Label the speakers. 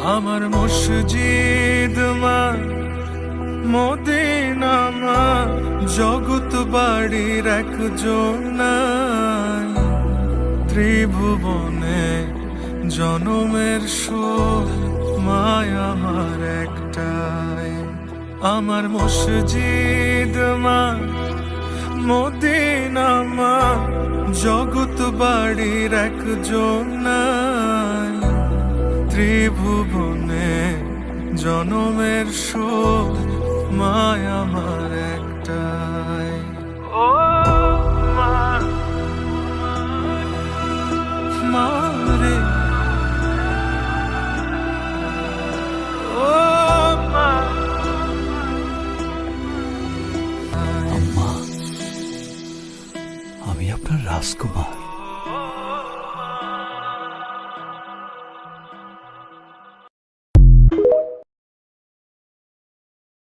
Speaker 1: আমার মসজিদ মা, মদিনা মা, জগৎ বাড়ির একজন নাই। ত্রিভুবনে জনমের সুখ মায় আমার একটাই। আমার মসজিদ মা, মদিনা মা, জগৎ বাড়ির একজন নাই। ত্রিভুবনে জনমের সুখ মায় আমার একটাই। ও